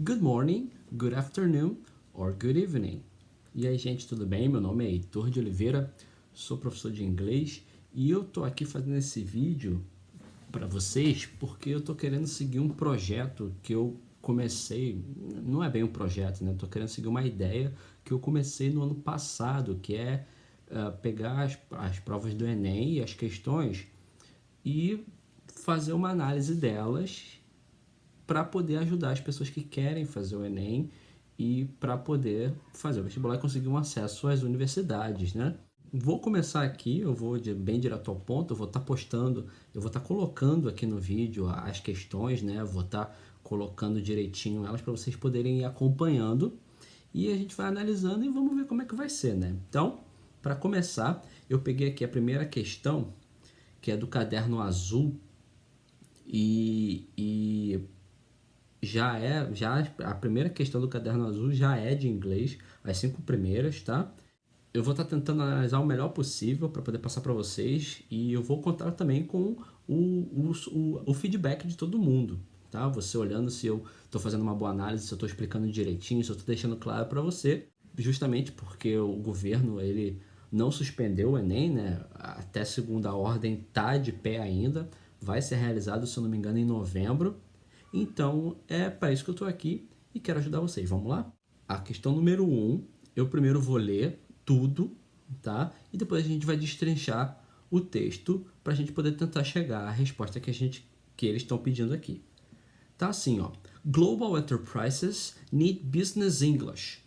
Good morning, good afternoon or good evening. E aí, gente, tudo bem? Meu nome é Heitor de Oliveira, sou professor de inglês e eu tô aqui fazendo esse vídeo para vocês porque eu tô querendo seguir um projeto que eu comecei, não é bem um projeto, né? Eu tô querendo seguir uma ideia que eu comecei no ano passado, que é pegar as provas do Enem e as questões e fazer uma análise delas para poder ajudar as pessoas que querem fazer o Enem e para poder fazer o vestibular e conseguir um acesso às universidades, né? Vou começar aqui, eu vou bem direto ao ponto, eu vou estar postando, eu vou estar colocando aqui no vídeo as questões, né? Eu vou estar colocando direitinho elas para vocês poderem ir acompanhando e a gente vai analisando e vamos ver como é que vai ser, né? Então, para começar, eu peguei aqui a primeira questão, que é do caderno azul e já a primeira questão do caderno azul já é de inglês, as 5 primeiras, tá? Eu vou estar tentando analisar o melhor possível para poder passar para vocês e eu vou contar também com o feedback de todo mundo, tá? Você olhando se eu estou fazendo uma boa análise, se eu estou explicando direitinho, se eu estou deixando claro para você, justamente porque o governo ele não suspendeu o Enem, né? Até segunda ordem tá de pé ainda, vai ser realizado, se eu não me engano, em novembro. Então, é para isso que eu estou aqui e quero ajudar vocês. Vamos lá? A questão número 1, eu primeiro vou ler tudo, tá? E depois a gente vai destrinchar o texto para a gente poder tentar chegar à resposta que eles estão pedindo aqui. Tá assim, ó. Global enterprises need business English.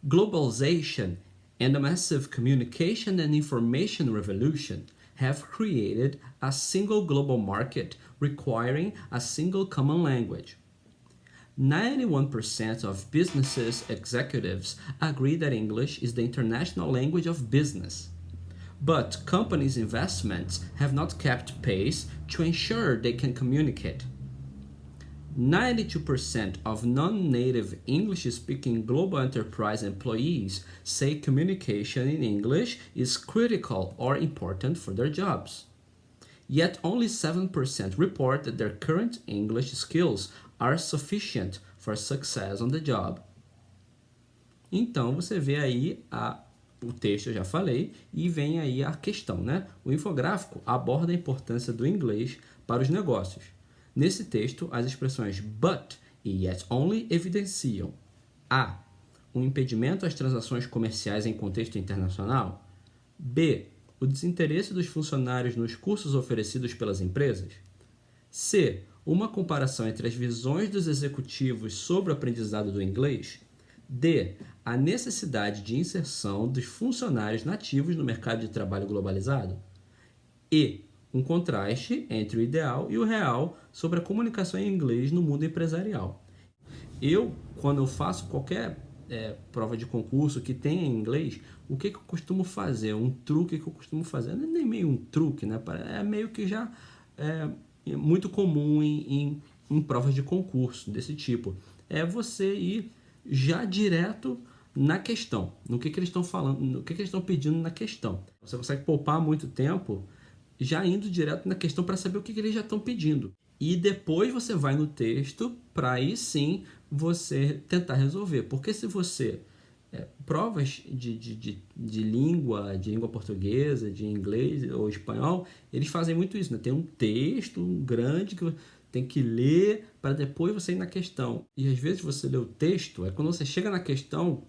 Globalization and a massive communication and information revolution have created a single global market requiring a single common language. 91% of businesses executives agree that English is the international language of business. But companies' investments have not kept pace to ensure they can communicate. 92% of non-native English-speaking global enterprise employees say communication in English is critical or important for their jobs. Yet only 7% report that their current English skills are sufficient for success on the job. Então você vê aí o texto, eu já falei, e vem aí a questão, né? O infográfico aborda a importância do inglês para os negócios. Nesse texto, as expressões but e yet only evidenciam a. Um impedimento às transações comerciais em contexto internacional. B. O desinteresse dos funcionários nos cursos oferecidos pelas empresas. C. Uma comparação entre as visões dos executivos sobre o aprendizado do inglês. D. A necessidade de inserção dos funcionários nativos no mercado de trabalho globalizado. E. Um contraste entre o ideal e o real sobre a comunicação em inglês no mundo empresarial. Quando eu faço qualquer prova de concurso que tenha em inglês, o que eu costumo fazer? Um truque que eu costumo fazer, não é nem meio um truque, né? É meio que já muito comum em provas de concurso desse tipo. É você ir já direto na questão, no que eles estão falando, no que eles estão pedindo na questão. Você consegue poupar muito tempo já indo direto na questão para saber o que eles já estão pedindo. E depois você vai no texto para aí sim você tentar resolver. Porque se você... provas de língua portuguesa, de inglês ou espanhol, eles fazem muito isso, né? Tem um texto grande que tem que ler para depois você ir na questão. E às vezes você lê o texto, quando você chega na questão,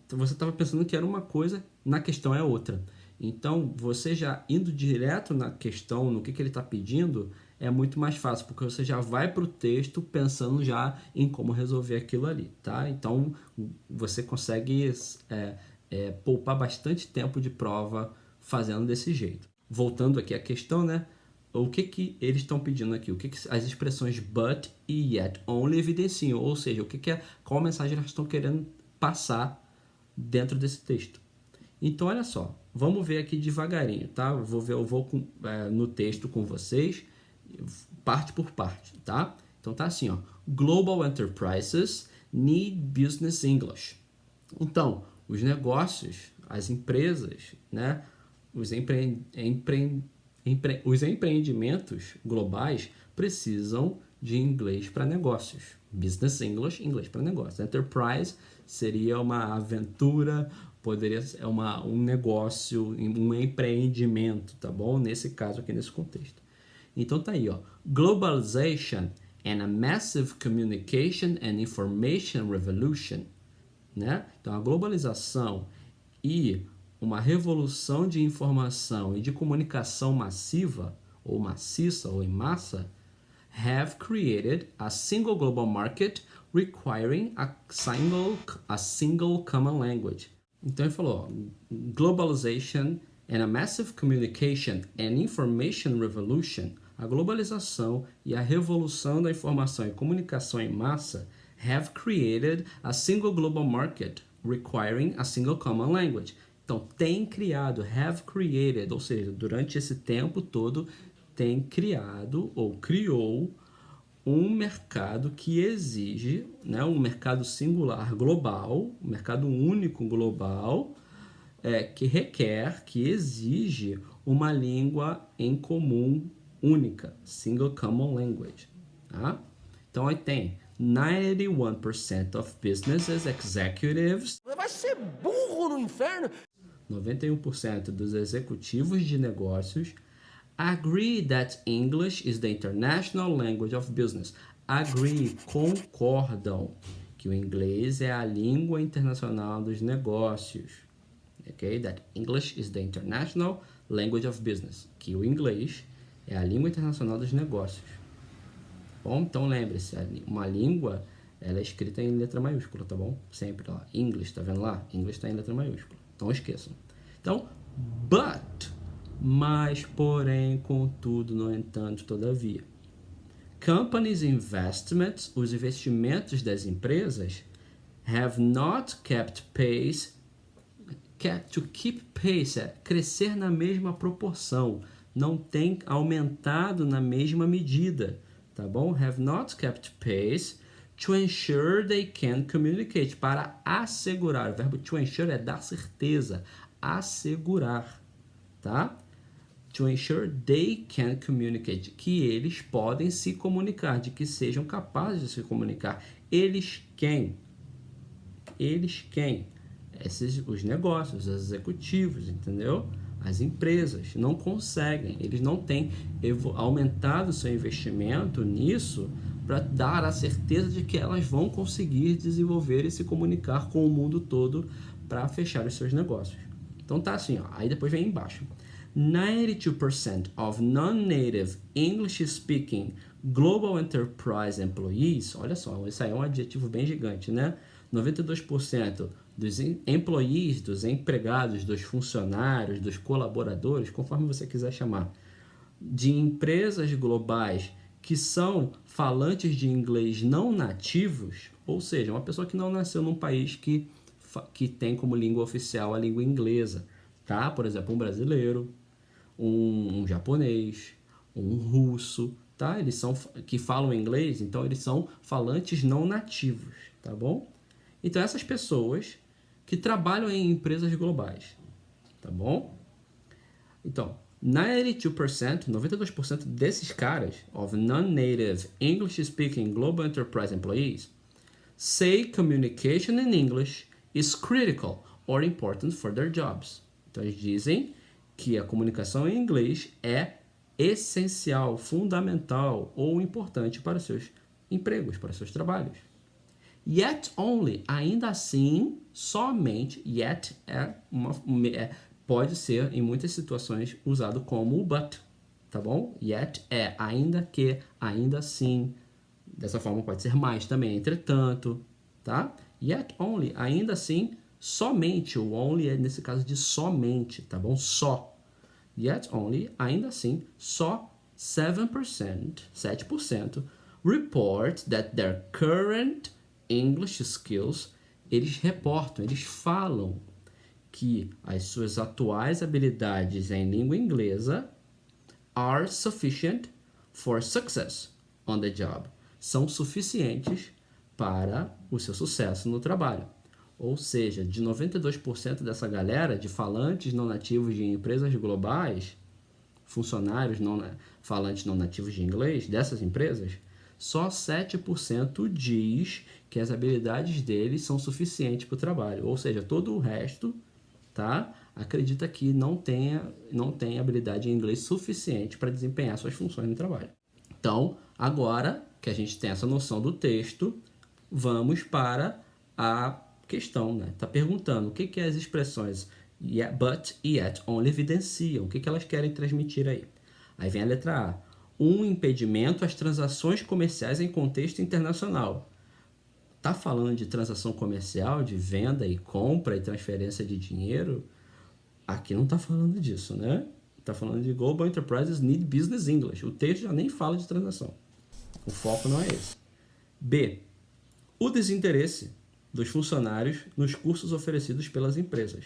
você estava pensando que era uma coisa, na questão é outra. Então, você já indo direto na questão, no que ele está pedindo, é muito mais fácil, porque você já vai para o texto pensando já em como resolver aquilo ali, tá? Então, você consegue poupar bastante tempo de prova fazendo desse jeito. Voltando aqui à questão, né? O que eles estão pedindo aqui? O que as expressões but e yet only evidenciam? Ou seja, qual mensagem elas estão querendo passar dentro desse texto. Então, olha só, vamos ver aqui devagarinho, tá? Eu vou no texto com vocês, parte por parte, tá? Então tá assim, ó. Global enterprises need business English. Então, os negócios, as empresas, né? Os empreendimentos globais precisam de inglês para negócios. Business English, inglês para negócios. Enterprise seria uma aventura, poderia ser um negócio, um empreendimento, tá bom? Nesse caso aqui, nesse contexto. Então tá aí, ó. Globalization and a massive communication and information revolution, né? Então a globalização e uma revolução de informação e de comunicação massiva, ou maciça, ou em massa, have created a single global market requiring a single common language. Então ele falou, ó, globalization and a massive communication and information revolution, a globalização e a revolução da informação e comunicação em massa have created a single global market requiring a single common language. Então, tem criado, have created, ou seja, durante esse tempo todo, tem criado ou criou um mercado que exige, né, um mercado singular global, um mercado único global, que requer, que exige uma língua em comum única, single common language. Tá? Então, aí tem 91% of businesses executives. Vai ser burro no inferno! 91% dos executivos de negócios agree that English is the international language of business. Agree, concordam que o inglês é a língua internacional dos negócios. Okay? That English is the international language of business. Que o inglês é a língua internacional dos negócios. Bom, então lembre-se, uma língua, ela é escrita em letra maiúscula, tá bom? Sempre lá. English, tá vendo lá? English está em letra maiúscula. Não esqueçam. Então, but, mas, porém, contudo, no entanto, todavia. Companies' investments, os investimentos das empresas, have not kept pace. To keep pace é crescer na mesma proporção, não tem aumentado na mesma medida, tá bom? Have not kept pace to ensure they can communicate, para assegurar. O verbo to ensure é dar certeza, assegurar, tá? To ensure they can communicate, que eles podem se comunicar, de que sejam capazes de se comunicar. Eles quem? Eles quem? Os negócios, os executivos, entendeu? As empresas não conseguem, eles não têm aumentado seu investimento nisso para dar a certeza de que elas vão conseguir desenvolver e se comunicar com o mundo todo para fechar os seus negócios. Então tá assim, ó, aí depois vem embaixo. 92% of non-native English-speaking global enterprise employees, olha só, isso aí é um adjetivo bem gigante, né? 92% dos employees, dos empregados, dos funcionários, dos colaboradores, conforme você quiser chamar, de empresas globais que são falantes de inglês não nativos, ou seja, uma pessoa que não nasceu num país que tem como língua oficial a língua inglesa, tá? Por exemplo, um brasileiro, um japonês, um russo, tá? Eles são que falam inglês, então eles são falantes não nativos, tá bom? Então essas pessoas que trabalham em empresas globais, tá bom? Então, 92% desses caras, of non-native English-speaking global enterprise employees, say communication in English is critical or important for their jobs. Então, eles dizem que a comunicação em inglês é essencial, fundamental ou importante para os seus empregos, para os seus trabalhos. Yet only, ainda assim, somente, yet pode ser, em muitas situações, usado como but, tá bom? Yet é ainda que, ainda assim. Dessa forma pode ser mais também, entretanto, tá? Yet only, ainda assim, somente. O only é nesse caso de somente, tá bom? Só. Yet only, ainda assim, só 7% report that their current English skills, eles reportam, eles falam que as suas atuais habilidades em língua inglesa are sufficient for success on the job. São suficientes para o seu sucesso no trabalho. Ou seja, de 92% dessa galera de falantes não nativos de empresas globais, funcionários falantes não nativos de inglês dessas empresas, só 7% diz que as habilidades deles são suficientes para o trabalho. Ou seja, todo o resto, tá, acredita que não tem habilidade em inglês suficiente para desempenhar suas funções no trabalho. Então, agora que a gente tem essa noção do texto, vamos para a questão, né? Tá perguntando o que as expressões but, yet, only evidenciam, o que elas querem transmitir aí. Aí vem a letra A. Um impedimento às transações comerciais em contexto internacional. Tá falando de transação comercial, de venda e compra e transferência de dinheiro? Aqui não tá falando disso, né? Tá falando de Global Enterprises Need Business English. O texto já nem fala de transação. O foco não é esse. B. O desinteresse dos funcionários nos cursos oferecidos pelas empresas.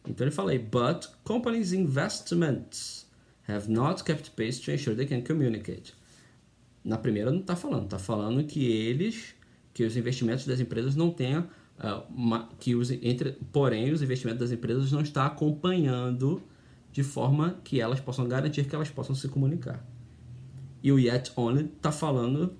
Então ele fala aí, but companies' investments have not kept pace to ensure they can communicate. Na primeira não está falando que os investimentos das empresas não tenham, porém os investimentos das empresas não estão acompanhando de forma que elas possam garantir que elas possam se comunicar. E o yet only está falando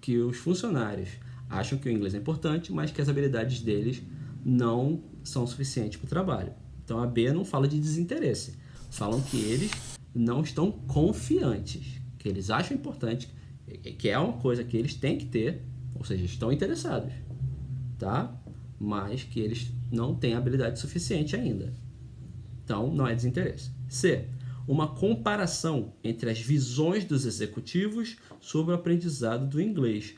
que os funcionários acham que o inglês é importante, mas que as habilidades deles não são suficientes para o trabalho. Então a B não fala de desinteresse, falam que eles não estão confiantes, que eles acham importante, que é uma coisa que eles têm que ter, ou seja, estão interessados, tá? Mas que eles não têm habilidade suficiente ainda. Então não é desinteresse. C. Uma comparação entre as visões dos executivos sobre o aprendizado do inglês.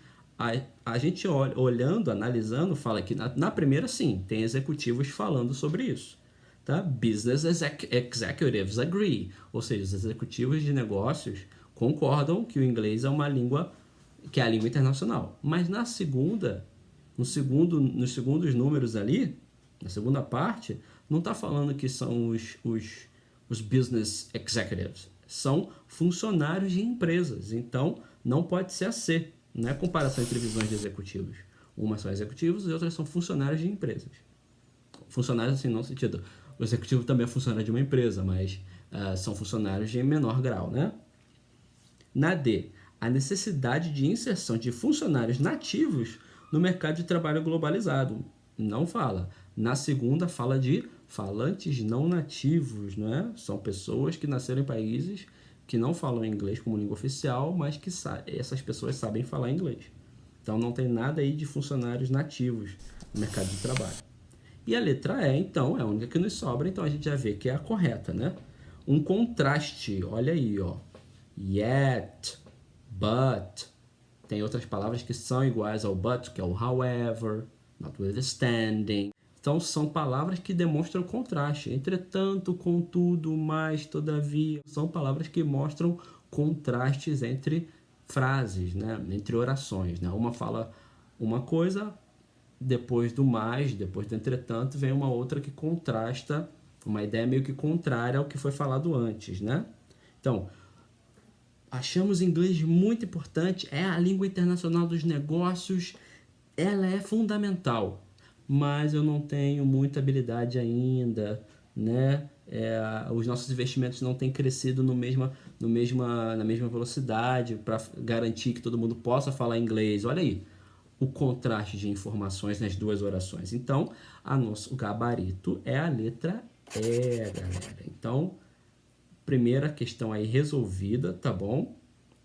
A gente olhando, analisando, fala que na primeira sim, tem executivos falando sobre isso. Tá? Business executives agree, ou seja, os executivos de negócios concordam que o inglês é uma língua, que é a língua internacional. Mas nos segundos números ali, na segunda parte, não está falando que são os business executives, são funcionários de empresas. Então, não pode ser a C, não é comparação entre visões de executivos. Umas são executivos e outras são funcionários de empresas. Funcionários, assim, não no sentido... O executivo também é funcionário de uma empresa, mas são funcionários de menor grau, né? Na D, a necessidade de inserção de funcionários nativos no mercado de trabalho globalizado. Não fala. Na segunda, fala de falantes não nativos, né? São pessoas que nasceram em países que não falam inglês como língua oficial, mas que essas pessoas sabem falar inglês. Então, não tem nada aí de funcionários nativos no mercado de trabalho. E a letra E, então, é a única que nos sobra, então a gente já vê que é a correta, né? Um contraste, olha aí, ó. Yet, but. Tem outras palavras que são iguais ao but, que é o however, notwithstanding. Então, são palavras que demonstram contraste. Entretanto, contudo, mas, todavia. São palavras que mostram contrastes entre frases, né? Entre orações, né? Uma fala uma coisa... Depois do mais, depois do entretanto, vem uma outra que contrasta, uma ideia meio que contrária ao que foi falado antes, né? Então, achamos o inglês muito importante, é a língua internacional dos negócios, ela é fundamental, mas eu não tenho muita habilidade ainda, né? Os nossos investimentos não têm crescido na mesma velocidade para garantir que todo mundo possa falar inglês. Olha aí, o contraste de informações nas duas orações. Então, o gabarito é a letra E, galera. Então, primeira questão aí resolvida, tá bom?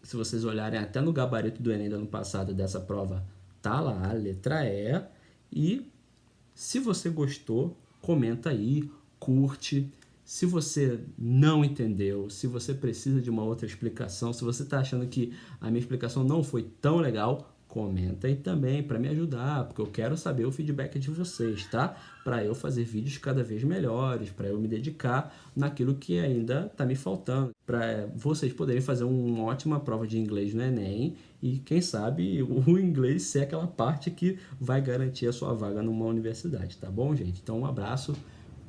Se vocês olharem até no gabarito do Enem do ano passado dessa prova, tá lá a letra E. E se você gostou, comenta aí, curte. Se você não entendeu, se você precisa de uma outra explicação, se você está achando que a minha explicação não foi tão legal, comenta aí também para me ajudar, porque eu quero saber o feedback de vocês, tá? Para eu fazer vídeos cada vez melhores, para eu me dedicar naquilo que ainda está me faltando, para vocês poderem fazer uma ótima prova de inglês no Enem e, quem sabe, o inglês ser aquela parte que vai garantir a sua vaga numa universidade, tá bom, gente? Então, um abraço,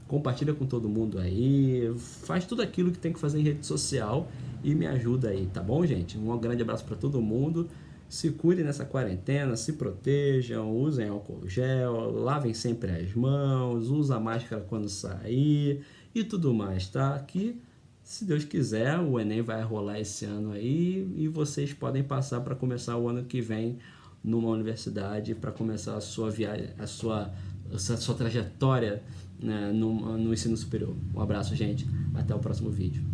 compartilha com todo mundo aí, faz tudo aquilo que tem que fazer em rede social e me ajuda aí, tá bom, gente? Um grande abraço para todo mundo. Se cuidem nessa quarentena, se protejam, usem álcool gel, lavem sempre as mãos, usem a máscara quando sair e tudo mais, tá? Que Se Deus quiser, o Enem vai rolar esse ano aí e vocês podem passar para começar o ano que vem numa universidade, para começar a sua viagem, a sua trajetória, né, no ensino superior. Um abraço, gente. Até o próximo vídeo.